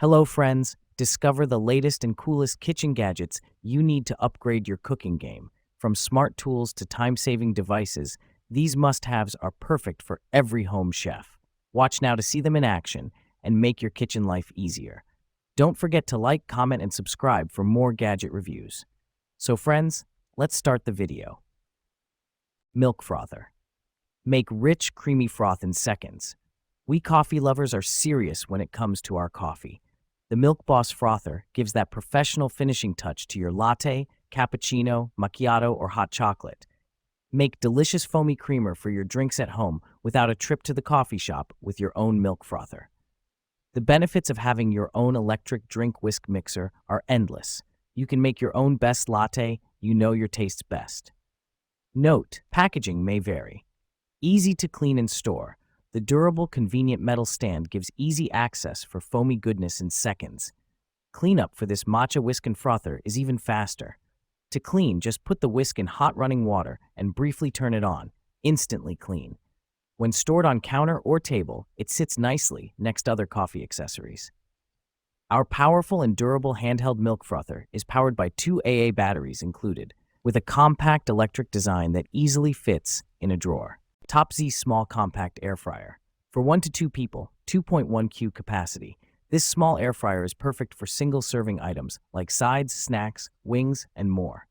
Hello, friends. Discover the latest and coolest kitchen gadgets you need to upgrade your cooking game. From smart tools to time-saving devices, these must-haves are perfect for every home chef. Watch now to see them in action and make your kitchen life easier. Don't forget to like, comment, and subscribe for more gadget reviews. So friends, let's start the video. Milk frother. Make rich, creamy froth in seconds. We coffee lovers are serious when it comes to our coffee. The Milk Boss frother gives that professional finishing touch to your latte, cappuccino, macchiato, or hot chocolate. Make delicious foamy creamer for your drinks at home without a trip to the coffee shop with your own milk frother. The benefits of having your own electric drink whisk mixer are endless. You can make your own best latte, you know your tastes best. Note: packaging may vary. Easy to clean and store. The durable, convenient metal stand gives easy access for foamy goodness in seconds. Cleanup for this matcha whisk and frother is even faster. To clean, just put the whisk in hot running water and briefly turn it on. Instantly clean. When stored on counter or table, it sits nicely next to other coffee accessories. Our powerful and durable handheld milk frother is powered by 2 AA batteries included, with a compact electric design that easily fits in a drawer. Top Z Small Compact Air Fryer. For 1 to 2 people, 2.1 Q capacity, this small air fryer is perfect for single-serving items like sides, snacks, wings, and more.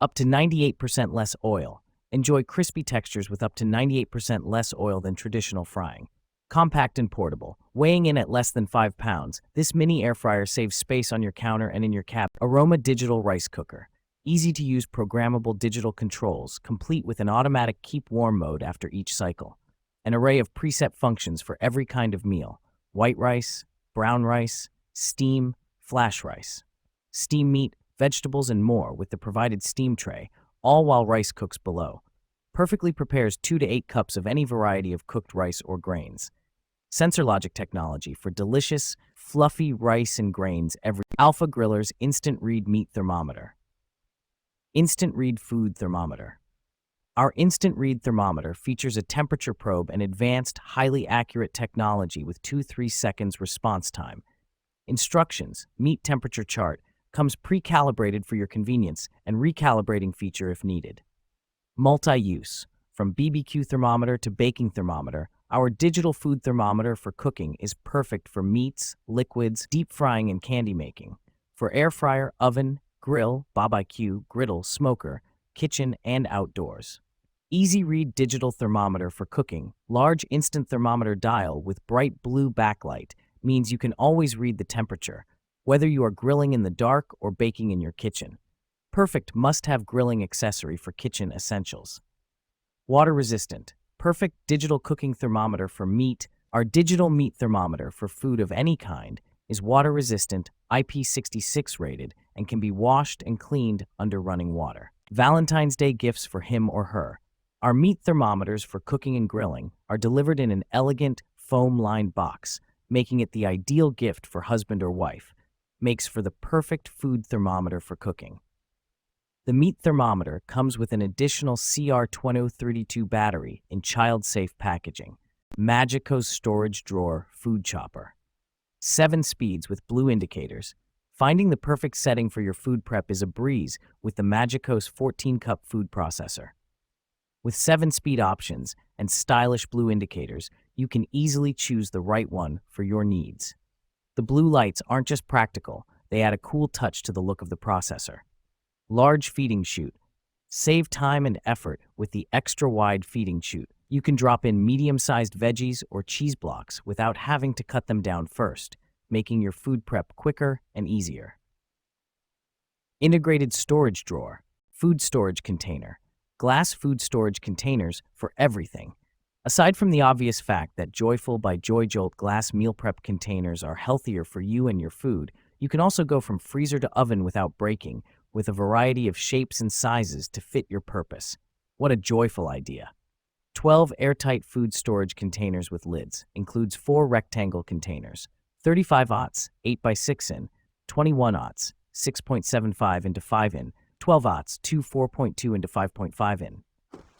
Up to 98% less oil. Enjoy crispy textures with up to 98% less oil than traditional frying. Compact and portable. Weighing in at less than 5 pounds, this mini air fryer saves space on your counter and in your cabinet. Aroma Digital Rice Cooker. Easy-to-use programmable digital controls, complete with an automatic keep warm mode after each cycle. An array of preset functions for every kind of meal: white rice, brown rice, steam, flash rice, steam meat, vegetables, and more with the provided steam tray, all while rice cooks below. Perfectly prepares 2 to 8 cups of any variety of cooked rice or grains. Sensor logic technology for delicious, fluffy rice and grains every. Alpha Griller's Instant Read Meat Thermometer. Instant Read Food Thermometer. Our Instant Read Thermometer features a temperature probe and advanced, highly accurate technology with 2-3 seconds response time. Instructions: meat temperature chart, comes pre-calibrated for your convenience, and recalibrating feature if needed. Multi-use. From BBQ thermometer to baking thermometer, our digital food thermometer for cooking is perfect for meats, liquids, deep frying, and candy making. For air fryer, oven, grill, barbecue, griddle, smoker, kitchen, and outdoors. Easy Read Digital Thermometer for cooking. Large instant thermometer dial with bright blue backlight means you can always read the temperature, whether you are grilling in the dark or baking in your kitchen. Perfect must-have grilling accessory for kitchen essentials. Water resistant. Perfect digital cooking thermometer for meat. Our digital meat thermometer for food of any kind is water resistant, IP66 rated, and can be washed and cleaned under running water. Valentine's Day gifts for him or her. Our meat thermometers for cooking and grilling are delivered in an elegant, foam-lined box, making it the ideal gift for husband or wife. Makes for the perfect food thermometer for cooking. The meat thermometer comes with an additional CR2032 battery in child-safe packaging. Magico's Storage Drawer Food Chopper. 7 speeds with blue indicators. Finding the perfect setting for your food prep is a breeze with the Magico's 14-cup food processor. With 7-speed options and stylish blue indicators, you can easily choose the right one for your needs. The blue lights aren't just practical, they add a cool touch to the look of the processor. Large feeding chute. Save time and effort with the extra-wide feeding chute. You can drop in medium-sized veggies or cheese blocks without having to cut them down first, making your food prep quicker and easier. Integrated Storage Drawer. Food storage container. Glass food storage containers for everything. Aside from the obvious fact that Joyful by JoyJolt glass meal prep containers are healthier for you and your food, you can also go from freezer to oven without breaking, with a variety of shapes and sizes to fit your purpose. What a joyful idea. 12 airtight food storage containers with lids, includes 4 rectangle containers, 35 aughts, 8 by 6 in, 21 aughts, 6.75 into 5 in, 12 aughts, 4.2 into 5.5 in,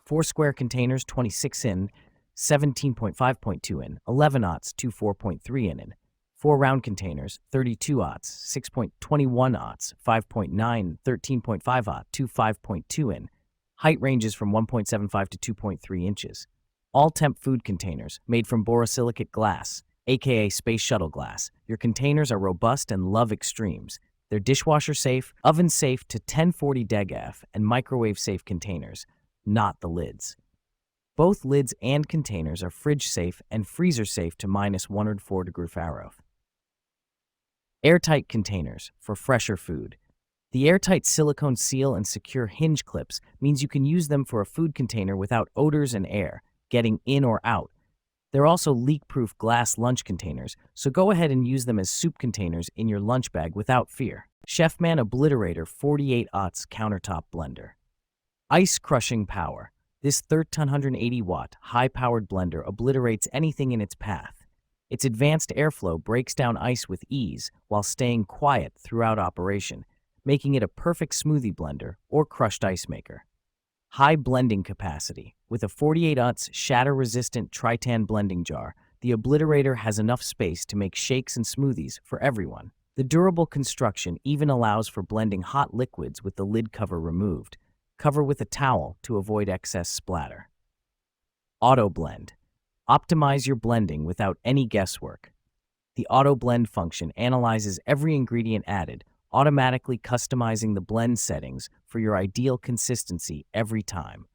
4 square containers, 26 in, 17.5.2 in, 11 aughts, 4.3 in, 4 round containers, 32 aughts, 6.21 aughts, 5.9, 13.5 aught, 5.2 in. Height ranges from 1.75 to 2.3 inches. All temp food containers, made from borosilicate glass, aka space shuttle glass. Your containers are robust and love extremes. They're dishwasher safe, oven safe to 1040 degF, and microwave safe containers, not the lids. Both lids and containers are fridge safe and freezer safe to -104°F. Airtight containers for fresher food. The airtight silicone seal and secure hinge clips means you can use them for a food container without odors and air getting in or out. They're also leak-proof glass lunch containers, so go ahead and use them as soup containers in your lunch bag without fear. Chefman Obliterator 48-aughts countertop blender. Ice crushing power. This 1,380-watt, high-powered blender obliterates anything in its path. Its advanced airflow breaks down ice with ease while staying quiet throughout operation, making it a perfect smoothie blender or crushed ice maker. High blending capacity. With a 48-aughts shatter-resistant Tritan blending jar, the Obliterator has enough space to make shakes and smoothies for everyone. The durable construction even allows for blending hot liquids with the lid cover removed. Cover with a towel to avoid excess splatter. Auto blend. Optimize your blending without any guesswork. The auto blend function analyzes every ingredient added, automatically customizing the blend settings for your ideal consistency every time.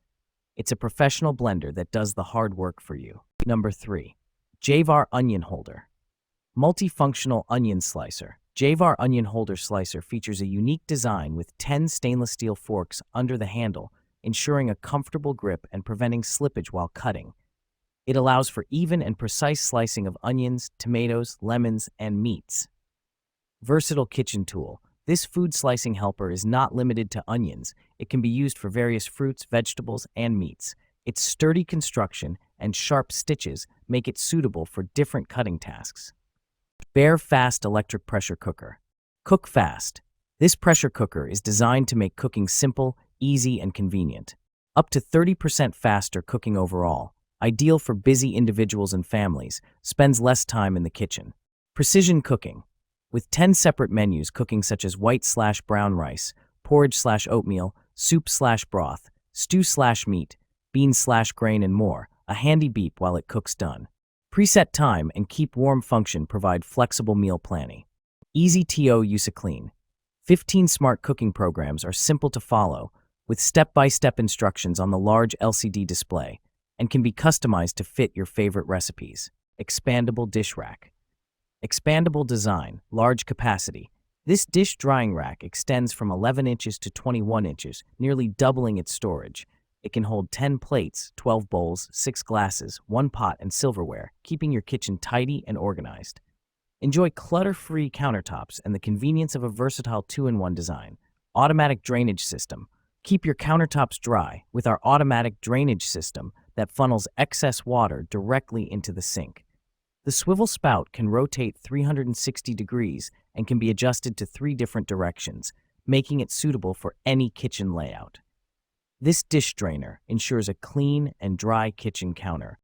It's a professional blender that does the hard work for you. Number 3. Javar Onion Holder. Multifunctional Onion Slicer. Javar Onion Holder Slicer features a unique design with 10 stainless steel forks under the handle, ensuring a comfortable grip and preventing slippage while cutting. It allows for even and precise slicing of onions, tomatoes, lemons, and meats. Versatile kitchen tool. This food slicing helper is not limited to onions. It can be used for various fruits, vegetables, and meats. Its sturdy construction and sharp stitches make it suitable for different cutting tasks. Bare Fast Electric Pressure Cooker. Cook fast. This pressure cooker is designed to make cooking simple, easy, and convenient. Up to 30% faster cooking overall. Ideal for busy individuals and families. Spends less time in the kitchen. Precision cooking. With 10 separate menus cooking such as white/brown rice, porridge/oatmeal, soup/broth, stew/meat, beans/grain, and more, a handy beep while it cooks done. Preset time and keep warm function provide flexible meal planning. Easy to use. Clean. 15 smart cooking programs are simple to follow, with step-by-step instructions on the large LCD display, and can be customized to fit your favorite recipes. Expandable dish rack. Expandable design, large capacity. This dish drying rack extends from 11 inches to 21 inches, nearly doubling its storage. It can hold 10 plates, 12 bowls, 6 glasses, 1 pot, and silverware, keeping your kitchen tidy and organized. Enjoy clutter-free countertops and the convenience of a versatile 2-in-1 design. Automatic drainage system. Keep your countertops dry with our automatic drainage system that funnels excess water directly into the sink. The swivel spout can rotate 360 degrees and can be adjusted to 3 different directions, making it suitable for any kitchen layout. This dish drainer ensures a clean and dry kitchen counter,